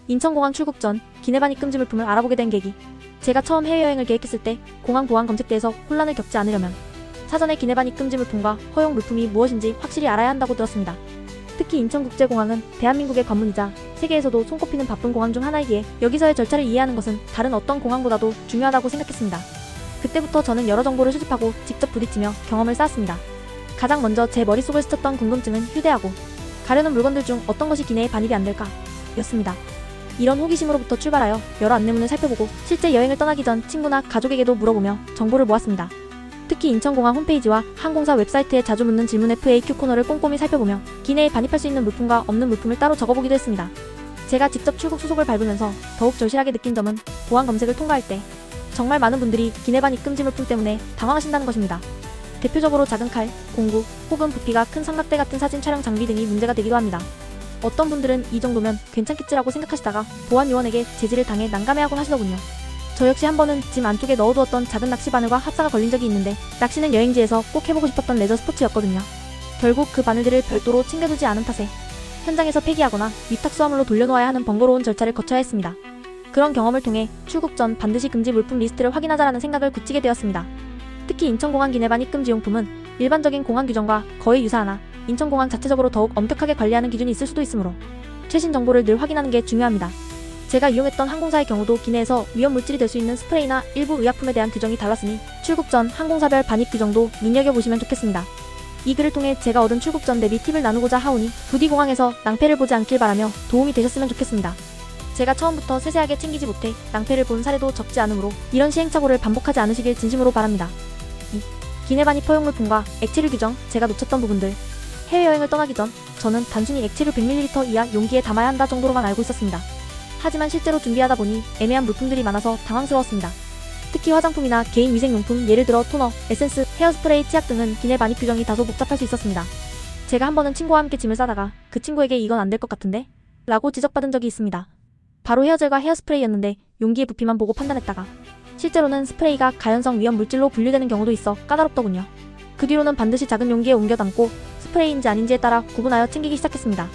인천공항 출국 전 기내 반입 금지 물품을 알아보게 된 계기. 제가 처음 해외여행을 계획했을 때 공항 보안 검색대에서 혼란을 겪지 않으려면 사전에 기내 반입 금지 물품과 허용 물품이 무엇인지 확실히 알아야 한다고 들었습니다. 특히 인천국제공항은 대한민국의 관문이자 세계에서도 손꼽히는 바쁜 공항 중 하나이기에 여기서의 절차를 이해하는 것은 다른 어떤 공항보다도 중요하다고 생각했습니다. 그때부터 저는 여러 정보를 수집하고 직접 부딪히며 경험을 쌓았습니다. 가장 먼저 제 머릿속을 스쳤던 궁금증은 휴대하고 가려는 물건들 중 어떤 것이 기내에 반입이 안 될까? 였습니다. 이런 호기심으로부터 출발하여 여러 안내문을 살펴보고 실제 여행을 떠나기 전 친구나 가족에게도 물어보며 정보를 모았습니다. 특히 인천공항 홈페이지와 항공사 웹사이트에 자주 묻는 질문 FAQ 코너를 꼼꼼히 살펴보며 기내에 반입할 수 있는 물품과 없는 물품을 따로 적어보기도 했습니다. 제가 직접 출국 수속을 밟으면서 더욱 절실하게 느낀 점은 보안 검색을 통과할 때 정말 많은 분들이 기내 반입 금지 물품 때문에 당황하신다는 것입니다. 대표적으로 작은 칼, 공구, 혹은 부피가 큰 삼각대 같은 사진 촬영 장비 등이 문제가 되기도 합니다. 어떤 분들은 이 정도면 괜찮겠지라고 생각하시다가 보안 요원에게 제지를 당해 난감해하곤 하시더군요. 저 역시 한 번은 짐 안쪽에 넣어두었던 작은 낚시 바늘과 합사가 걸린 적이 있는데 낚시는 여행지에서 꼭 해보고 싶었던 레저 스포츠였거든요. 결국 그 바늘들을 별도로 챙겨두지 않은 탓에 현장에서 폐기하거나 위탁 수화물로 돌려놓아야 하는 번거로운 절차를 거쳐야 했습니다. 그런 경험을 통해 출국 전 반드시 금지 물품 리스트를 확인하자라는 생각을 굳히게 되었습니다. 특히 인천공항 기내 반입 금지 용품은 일반적인 공항 규정과 거의 유사하나 인천공항 자체적으로 더욱 엄격하게 관리하는 기준이 있을 수도 있으므로 최신 정보를 늘 확인하는 게 중요합니다. 제가 이용했던 항공사의 경우도 기내에서 위험 물질이 될 수 있는 스프레이나 일부 의약품에 대한 규정이 달랐으니 출국 전 항공사별 반입 규정도 눈여겨보시면 좋겠습니다. 이 글을 통해 제가 얻은 출국 전 대비 팁을 나누고자 하오니 부디 공항에서 낭패를 보지 않길 바라며 도움이 되셨으면 좋겠습니다. 제가 처음부터 세세하게 챙기지 못해 낭패를 본 사례도 적지 않으므로 이런 시행착오를 반복하지 않으시길 진심으로 바랍니다. 2. 기내 반입 허용 물품과 액체류 규정. 제가 놓쳤던 부분들. 해외여행을 떠나기 전 저는 단순히 액체류 100ml 이하 용기에 담아야 한다 정도로만 알고 있었습니다. 하지만 실제로 준비하다 보니 애매한 물품들이 많아서 당황스러웠습니다. 특히 화장품이나 개인 위생용품, 예를 들어 토너, 에센스, 헤어스프레이, 치약 등은 기내 반입 규정이 다소 복잡할 수 있었습니다. 제가 한 번은 친구와 함께 짐을 싸다가 그 친구에게 이건 안 될 것 같은데? 라고 지적받은 적이 있습니다. 바로 헤어젤과 헤어스프레이였는데 용기의 부피만 보고 판단했다가 실제로는 스프레이가 가연성 위험 물질로 분류되는 경우도 있어 까다롭더군요. 그 뒤로는 반드시 작은 용기에 옮겨 담고 스프레이인지 아닌지에 따라 구분하여 챙기기 시작했습니다.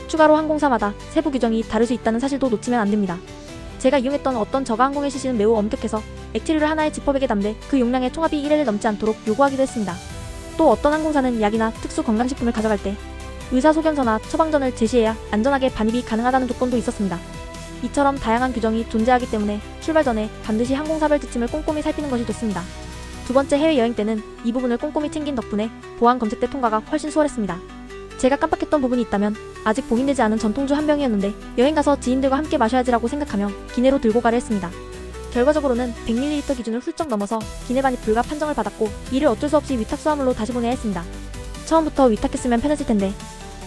추가로 항공사마다 세부 규정이 다를 수 있다는 사실도 놓치면 안 됩니다. 제가 이용했던 어떤 저가 항공의 시시는 매우 엄격해서 액체류를 하나의 지퍼백에 담되 그 용량의 총합이 1회를 넘지 않도록 요구하기도 했습니다. 또 어떤 항공사는 약이나 특수 건강식품을 가져갈 때 의사소견서나 처방전을 제시해야 안전하게 반입이 가능하다는 조건도 있었습니다. 이처럼 다양한 규정이 존재하기 때문에 출발 전에 반드시 항공사별 지침을 꼼꼼히 살피는 것이 좋습니다. 두 번째 해외여행 때는 이 부분을 꼼꼼히 챙긴 덕분에 보안 검색대 통과가 훨씬 수월했습니다. 제가 깜빡했던 부분이 있다면 아직 봉인되지 않은 전통주 한 병이었는데 여행 가서 지인들과 함께 마셔야지라고 생각하며 기내로 들고 가려 했습니다. 결과적으로는 100ml 기준을 훌쩍 넘어서 기내 반입 불가 판정을 받았고 이를 어쩔 수 없이 위탁 수화물로 다시 보내야 했습니다. 처음부터 위탁했으면 편했을 텐데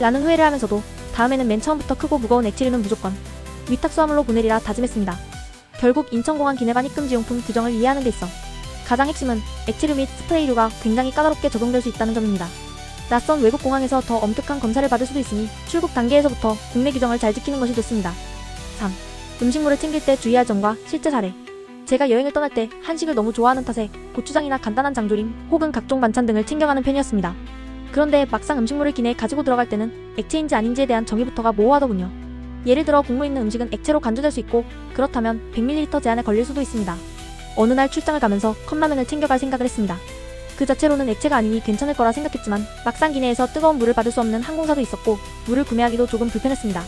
라는 후회를 하면서도 다음에는 맨 처음부터 크고 무거운 액체류는 무조건 위탁 수화물로 보내리라 다짐했습니다. 결국 인천공항 기내 반입 금지 용품 규정을 이해하는 데 있어 가장 핵심은 액체류 및 스프레이류가 굉장히 까다롭게 적용될 수 있다는 점입니다. 낯선 외국 공항에서 더 엄격한 검사를 받을 수도 있으니 출국 단계에서부터 국내 규정을 잘 지키는 것이 좋습니다. 3. 음식물을 챙길 때 주의할 점과 실제 사례. 제가 여행을 떠날 때 한식을 너무 좋아하는 탓에 고추장이나 간단한 장조림 혹은 각종 반찬 등을 챙겨가는 편이었습니다. 그런데 막상 음식물을 기내에 가지고 들어갈 때는 액체인지 아닌지에 대한 정의부터가 모호하더군요. 예를 들어 국물 있는 음식은 액체로 간주될 수 있고 그렇다면 100ml 제한에 걸릴 수도 있습니다. 어느 날 출장을 가면서 컵라면을 챙겨갈 생각을 했습니다. 그 자체로는 액체가 아니니 괜찮을 거라 생각했지만 막상 기내에서 뜨거운 물을 받을 수 없는 항공사도 있었고 물을 구매하기도 조금 불편했습니다.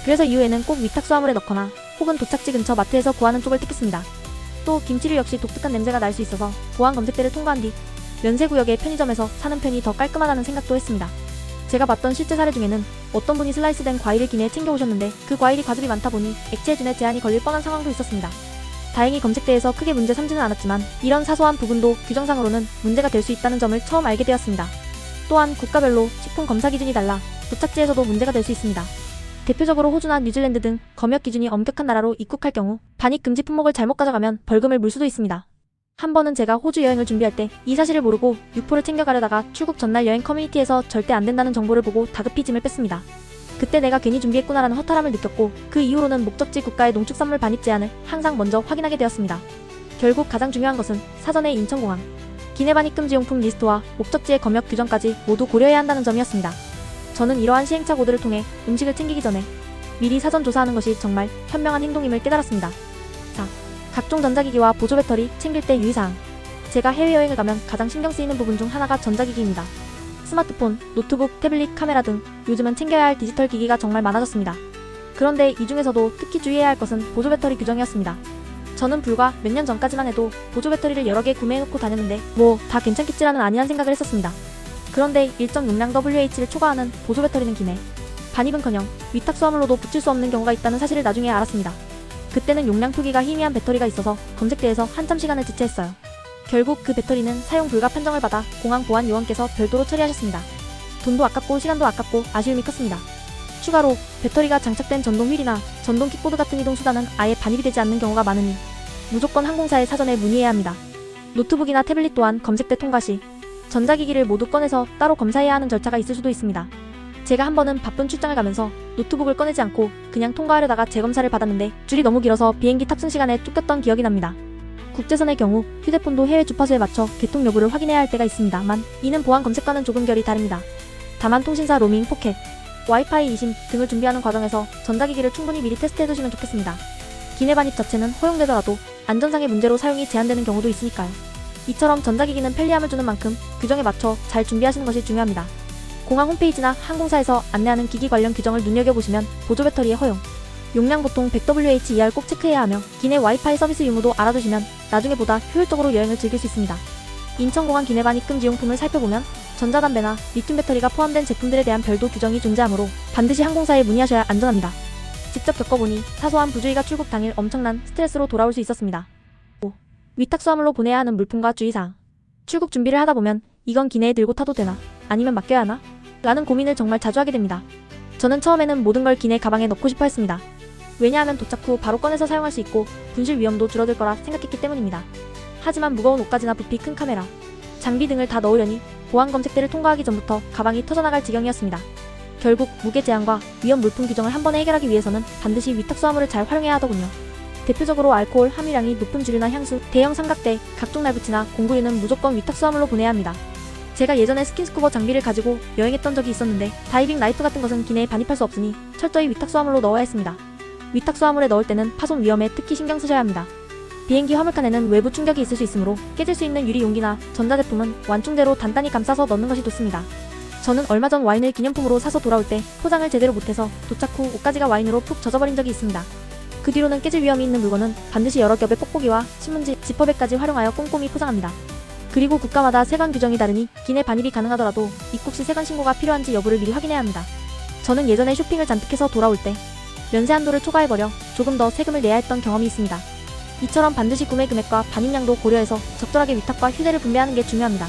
그래서 이후에는 꼭 위탁 수화물에 넣거나 혹은 도착지 근처 마트에서 구하는 쪽을 택했습니다. 또 김치류 역시 독특한 냄새가 날 수 있어서 보안 검색대를 통과한 뒤 면세구역의 편의점에서 사는 편이 더 깔끔하다는 생각도 했습니다. 제가 봤던 실제 사례 중에는 어떤 분이 슬라이스된 과일을 기내에 챙겨오셨는데 그 과일이 과즙이 많다 보니 액체준에 제한이 걸릴 뻔한 상황도 있었습니다. 다행히 검색대에서 크게 문제 삼지는 않았지만 이런 사소한 부분도 규정상으로는 문제가 될 수 있다는 점을 처음 알게 되었습니다. 또한 국가별로 식품 검사 기준이 달라 도착지에서도 문제가 될 수 있습니다. 대표적으로 호주나 뉴질랜드 등 검역 기준이 엄격한 나라로 입국할 경우 반입 금지 품목을 잘못 가져가면 벌금을 물 수도 있습니다. 한 번은 제가 호주 여행을 준비할 때 이 사실을 모르고 육포를 챙겨가려다가 출국 전날 여행 커뮤니티에서 절대 안 된다는 정보를 보고 다급히 짐을 뺐습니다. 그때 내가 괜히 준비했구나라는 허탈함을 느꼈고 그 이후로는 목적지 국가의 농축산물 반입 제한을 항상 먼저 확인하게 되었습니다. 결국 가장 중요한 것은 사전에 인천공항 기내 반입 금지 용품 리스트와 목적지의 검역 규정까지 모두 고려해야 한다는 점이었습니다. 저는 이러한 시행착오들을 통해 음식을 챙기기 전에 미리 사전 조사하는 것이 정말 현명한 행동임을 깨달았습니다. 4. 각종 전자기기와 보조 배터리 챙길 때 유의사항. 제가 해외여행을 가면 가장 신경 쓰이는 부분 중 하나가 전자기기입니다. 스마트폰, 노트북, 태블릿, 카메라 등 요즘은 챙겨야 할 디지털 기기가 정말 많아졌습니다. 그런데 이 중에서도 특히 주의해야 할 것은 보조 배터리 규정이었습니다. 저는 불과 몇 년 전까지만 해도 보조 배터리를 여러 개 구매해놓고 다녔는데 뭐 다 괜찮겠지라는 안이한 생각을 했었습니다. 그런데 일정 용량 WH를 초과하는 보조 배터리는 기내 반입은커녕 위탁 수화물로도 붙일 수 없는 경우가 있다는 사실을 나중에 알았습니다. 그때는 용량 표기가 희미한 배터리가 있어서 검색대에서 한참 시간을 지체했어요. 결국 그 배터리는 사용 불가 판정을 받아 공항 보안 요원께서 별도로 처리하셨습니다. 돈도 아깝고 시간도 아깝고 아쉬움이 컸습니다. 추가로 배터리가 장착된 전동 휠이나 전동 킥보드 같은 이동 수단은 아예 반입이 되지 않는 경우가 많으니 무조건 항공사에 사전에 문의해야 합니다. 노트북이나 태블릿 또한 검색대 통과 시 전자기기를 모두 꺼내서 따로 검사해야 하는 절차가 있을 수도 있습니다. 제가 한 번은 바쁜 출장을 가면서 노트북을 꺼내지 않고 그냥 통과하려다가 재검사를 받았는데 줄이 너무 길어서 비행기 탑승 시간에 쫓겼던 기억이 납니다. 국제선의 경우 휴대폰도 해외 주파수에 맞춰 개통 여부를 확인해야 할 때가 있습니다만 이는 보안 검색과는 조금 결이 다릅니다. 다만 통신사 로밍, 포켓, 와이파이 이심 등을 준비하는 과정에서 전자기기를 충분히 미리 테스트해두시면 좋겠습니다. 기내 반입 자체는 허용되더라도 안전상의 문제로 사용이 제한되는 경우도 있으니까요. 이처럼 전자기기는 편리함을 주는 만큼 규정에 맞춰 잘 준비하시는 것이 중요합니다. 공항 홈페이지나 항공사에서 안내하는 기기 관련 규정을 눈여겨보시면 보조 배터리의 허용, 용량 보통 100WH 이하를 꼭 체크해야 하며 기내 와이파이 서비스 유무도 알아두시면 나중에 보다 효율적으로 여행을 즐길 수 있습니다. 인천공항 기내 반입 금지 용품을 살펴보면 전자담배나 리튬 배터리가 포함된 제품들에 대한 별도 규정이 존재하므로 반드시 항공사에 문의하셔야 안전합니다. 직접 겪어보니 사소한 부주의가 출국 당일 엄청난 스트레스로 돌아올 수 있었습니다. 5. 위탁 수화물로 보내야 하는 물품과 주의사항. 출국 준비를 하다 보면 이건 기내에 들고 타도 되나? 아니면 맡겨야 하나? 라는 고민을 정말 자주 하게 됩니다. 저는 처음에는 모든 걸 기내 가방에 넣고 싶어 했습니다. 왜냐하면 도착 후 바로 꺼내서 사용할 수 있고 분실 위험도 줄어들 거라 생각했기 때문입니다. 하지만 무거운 옷가지나 부피 큰 카메라, 장비 등을 다 넣으려니 보안 검색대를 통과하기 전부터 가방이 터져나갈 지경이었습니다. 결국 무게 제한과 위험 물품 규정을 한 번에 해결하기 위해서는 반드시 위탁 수화물을 잘 활용해야 하더군요. 대표적으로 알코올 함유량이 높은 주류나 향수, 대형 삼각대, 각종 날붙이나 공구류는 무조건 위탁 수화물로 보내야 합니다. 제가 예전에 스킨스쿠버 장비를 가지고 여행했던 적이 있었는데 다이빙 라이프 같은 것은 기내에 반입할 수 없으니 철저히 위탁 수화물로 넣어야 했습니다. 위탁 수화물에 넣을 때는 파손 위험에 특히 신경 쓰셔야 합니다. 비행기 화물칸에는 외부 충격이 있을 수 있으므로 깨질 수 있는 유리 용기나 전자제품은 완충제로 단단히 감싸서 넣는 것이 좋습니다. 저는 얼마 전 와인을 기념품으로 사서 돌아올 때 포장을 제대로 못해서 도착 후 옷가지가 와인으로 푹 젖어버린 적이 있습니다. 그 뒤로는 깨질 위험이 있는 물건은 반드시 여러 겹의 뽁뽁이와 신문지, 지퍼백까지 활용하여 꼼꼼히 포장합니다. 그리고 국가마다 세관 규정이 다르니 기내 반입이 가능하더라도 입국 시 세관 신고가 필요한지 여부를 미리 확인해야 합니다. 저는 예전에 쇼핑을 잔뜩 해서 돌아올 때 면세 한도를 초과해버려 조금 더 세금을 내야 했던 경험이 있습니다. 이처럼 반드시 구매 금액과 반입량도 고려해서 적절하게 위탁과 휴대를 분배하는 게 중요합니다.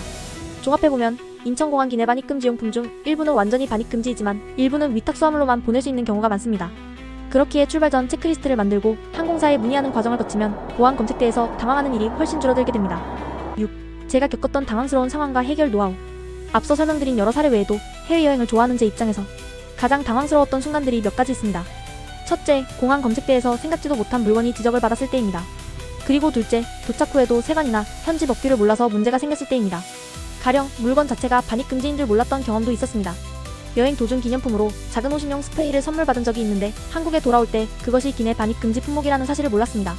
종합해보면 인천공항 기내 반입 금지 용품 중 일부는 완전히 반입 금지이지만 일부는 위탁 수화물로만 보낼 수 있는 경우가 많습니다. 그렇기에 출발 전 체크리스트를 만들고 항공사에 문의하는 과정을 거치면 보안 검색대에서 당황하는 일이 훨씬 줄어들게 됩니다. 6. 제가 겪었던 당황스러운 상황과 해결 노하우. 앞서 설명드린 여러 사례 외에도 해외여행을 좋아하는 제 입장에서 가장 당황스러웠던 순간들이 몇 가지 있습니다. 첫째, 공항 검색대에서 생각지도 못한 물건이 지적을 받았을 때입니다. 그리고 둘째, 도착 후에도 세관이나 현지 법규를 몰라서 문제가 생겼을 때입니다. 가령 물건 자체가 반입 금지인 줄 몰랐던 경험도 있었습니다. 여행 도중 기념품으로 작은 호신용 스프레이를 선물 받은 적이 있는데 한국에 돌아올 때 그것이 기내 반입 금지 품목이라는 사실을 몰랐습니다.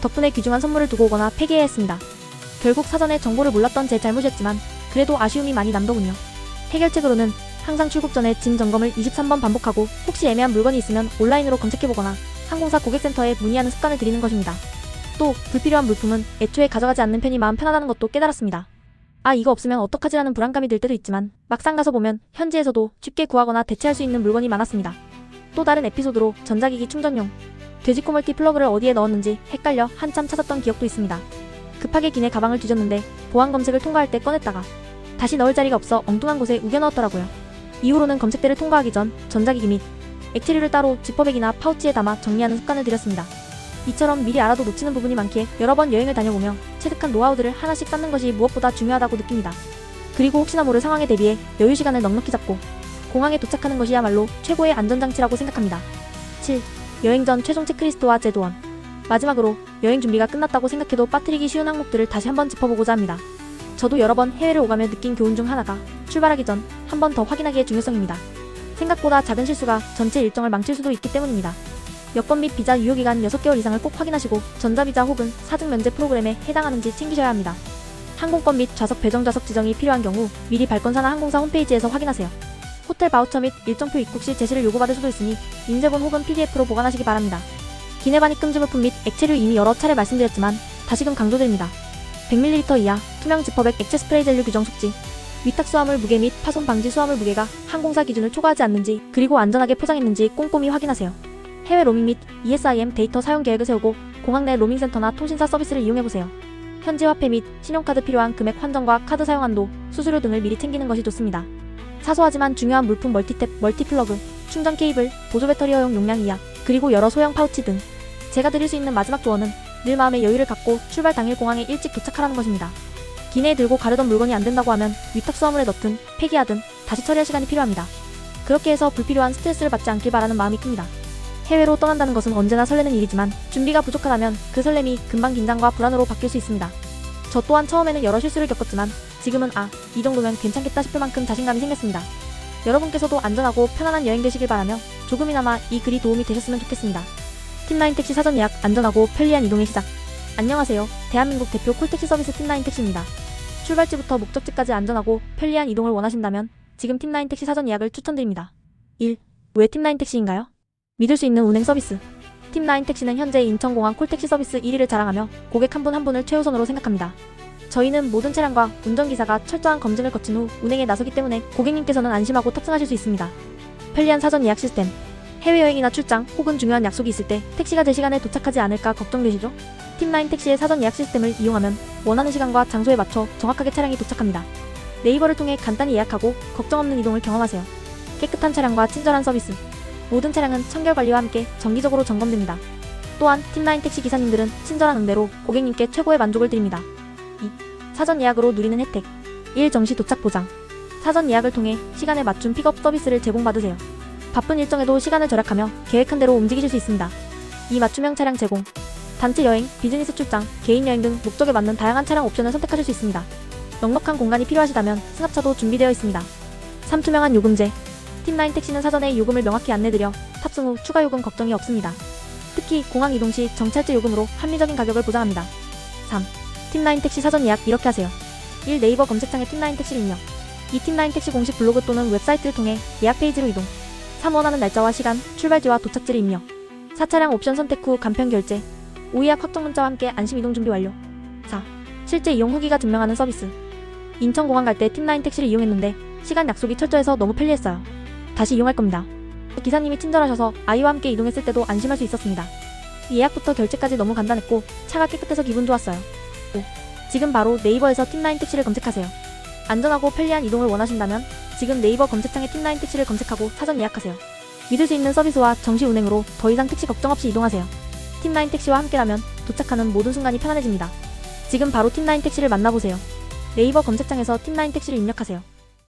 덕분에 귀중한 선물을 두고 오거나 폐기해야 했습니다. 결국 사전에 정보를 몰랐던 제 잘못이었지만 그래도 아쉬움이 많이 남더군요. 해결책으로는 항상 출국 전에 짐 점검을 23번 반복하고 혹시 애매한 물건이 있으면 온라인으로 검색해보거나 항공사 고객센터에 문의하는 습관을 들이는 것입니다. 또 불필요한 물품은 애초에 가져가지 않는 편이 마음 편하다는 것도 깨달았습니다. 아, 이거 없으면 어떡하지라는 불안감이 들 때도 있지만 막상 가서 보면 현지에서도 쉽게 구하거나 대체할 수 있는 물건이 많았습니다. 또 다른 에피소드로 전자기기 충전용 돼지코 멀티 플러그를 어디에 넣었는지 헷갈려 한참 찾았던 기억도 있습니다. 급하게 기내 가방을 뒤졌는데 보안 검색을 통과할 때 꺼냈다가 다시 넣을 자리가 없어 엉뚱한 곳에 우겨 넣었더라고요. 이후로는 검색대를 통과하기 전 전자기기 및 액체류를 따로 지퍼백이나 파우치에 담아 정리하는 습관을 들였습니다. 이처럼 미리 알아도 놓치는 부분이 많기에 여러 번 여행을 다녀보며 체득한 노하우들을 하나씩 쌓는 것이 무엇보다 중요하다고 느낍니다. 그리고 혹시나 모를 상황에 대비해 여유 시간을 넉넉히 잡고 공항에 도착하는 것이야말로 최고의 안전장치라고 생각합니다. 7. 여행 전 최종 체크리스트와 제도원. 마지막으로 여행 준비가 끝났다고 생각해도 빠뜨리기 쉬운 항목들을 다시 한번 짚어보고자 합니다. 저도 여러 번 해외를 오가며 느낀 교훈 중 하나가 출발하기 전 한 번 더 확인하기의 중요성입니다. 생각보다 작은 실수가 전체 일정을 망칠 수도 있기 때문입니다. 여권 및 비자 유효기간 6개월 이상을 꼭 확인하시고 전자비자 혹은 사증 면제 프로그램에 해당하는지 챙기셔야 합니다. 항공권 및 좌석 배정 좌석 지정이 필요한 경우 미리 발권사나 항공사 홈페이지에서 확인하세요. 호텔 바우처 및 일정표 입국 시 제시를 요구받을 수도 있으니 인쇄본 혹은 PDF로 보관하시기 바랍니다. 기내 반입금 지물품 및 액체류 이미 여러 차례 말씀드렸지만 다시금 강조드립니다. 100ml 이하 투명 지퍼백 액체 스프레이 젤류 규정 숙지, 위탁 수화물 무게 및 파손 방지 수화물 무게가 항공사 기준을 초과하지 않는지 그리고 안전하게 포장했는지 꼼꼼히 확인하세요. 해외 로밍 및 ESIM 데이터 사용 계획을 세우고 공항 내 로밍센터나 통신사 서비스를 이용해보세요. 현지 화폐 및 신용카드 필요한 금액 환전과 카드 사용 한도, 수수료 등을 미리 챙기는 것이 좋습니다. 사소하지만 중요한 물품 멀티탭, 멀티플러그, 충전 케이블, 보조 배터리 허용 용량 이하, 그리고 여러 소형 파우치 등 제가 드릴 수 있는 마지막 조언은 늘 마음의 여유를 갖고 출발 당일 공항에 일찍 도착하라는 것입니다. 기내에 들고 가려던 물건이 안된다고 하면 위탁 수화물에 넣든 폐기하든 다시 처리할 시간이 필요합니다. 그렇게 해서 불필요한 스트레스를 받지 않길 바라는 마음이 큽니다. 해외로 떠난다는 것은 언제나 설레는 일이지만 준비가 부족하다면 그 설렘이 금방 긴장과 불안으로 바뀔 수 있습니다. 저 또한 처음에는 여러 실수를 겪었지만 지금은 이 정도면 괜찮겠다 싶을 만큼 자신감이 생겼습니다. 여러분께서도 안전하고 편안한 여행 되시길 바라며 조금이나마 이 글이 도움이 되셨으면 좋겠습니다. 팀라인 택시 사전 예약, 안전하고 편리한 이동의 시작. 안녕하세요. 대한민국 대표 콜택시 서비스 팀라인 택시입니다. 출발지부터 목적지까지 안전하고 편리한 이동을 원하신다면 지금 팀라인 택시 사전 예약을 추천드립니다. 1. 왜 팀라인 택시인가요? 믿을 수 있는 운행 서비스. 팀라인 택시는 현재 인천공항 콜택시 서비스 1위를 자랑하며 고객 한 분 한 분을 최우선으로 생각합니다. 저희는 모든 차량과 운전기사가 철저한 검증을 거친 후 운행에 나서기 때문에 고객님께서는 안심하고 탑승하실 수 있습니다. 편리한 사전 예약 시스템. 해외여행이나 출장 혹은 중요한 약속이 있을 때 택시가 제 시간에 도착하지 않을까 걱정되시죠? 팀라인 택시의 사전 예약 시스템을 이용하면 원하는 시간과 장소에 맞춰 정확하게 차량이 도착합니다. 네이버를 통해 간단히 예약하고 걱정 없는 이동을 경험하세요. 깨끗한 차량과 친절한 서비스. 모든 차량은 청결 관리와 함께 정기적으로 점검됩니다. 또한 팀라인 택시 기사님들은 친절한 응대로 고객님께 최고의 만족을 드립니다. 2. 사전 예약으로 누리는 혜택. 1. 정시 도착 보장. 사전 예약을 통해 시간에 맞춘 픽업 서비스를 제공받으세요. 바쁜 일정에도 시간을 절약하며 계획한 대로 움직이실 수 있습니다. 2. 맞춤형 차량 제공. 단체 여행, 비즈니스 출장, 개인 여행 등 목적에 맞는 다양한 차량 옵션을 선택하실 수 있습니다. 넉넉한 공간이 필요하시다면 승합차도 준비되어 있습니다. 3. 투명한 요금제. 팀라인 택시는 사전에 요금을 명확히 안내드려 탑승 후 추가 요금 걱정이 없습니다. 특히 공항 이동 시 정찰제 요금으로 합리적인 가격을 보장합니다. 3. 팀라인 택시 사전 예약 이렇게 하세요. 1. 네이버 검색창에 팀라인 택시를 입력. 2. 팀라인 택시 공식 블로그 또는 웹사이트를 통해 예약 페이지로 이동. 3. 원하는 날짜와 시간, 출발지와 도착지를 입력. 4. 차량 옵션 선택 후 간편 결제. 5. 예약 확정 문자와 함께 안심 이동 준비 완료. 4. 실제 이용 후기가 증명하는 서비스. 인천공항 갈 때 팀라인 택시를 이용했는데 시간 약속이 철저해서 너무 편리했어요. 다시 이용할 겁니다. 기사님이 친절하셔서 아이와 함께 이동했을 때도 안심할 수 있었습니다. 예약부터 결제까지 너무 간단했고 차가 깨끗해서 기분 좋았어요. 5. 지금 바로 네이버에서 팀라인 택시를 검색하세요. 안전하고 편리한 이동을 원하신다면 지금 네이버 검색창에 팀라인 택시를 검색하고 사전 예약하세요. 믿을 수 있는 서비스와 정시 운행으로 더 이상 택시 걱정 없이 이동하세요. 팀라인 택시와 함께라면 도착하는 모든 순간이 편안해집니다. 지금 바로 팀라인 택시를 만나보세요. 네이버 검색창에서 팀라인 택시를 입력하세요.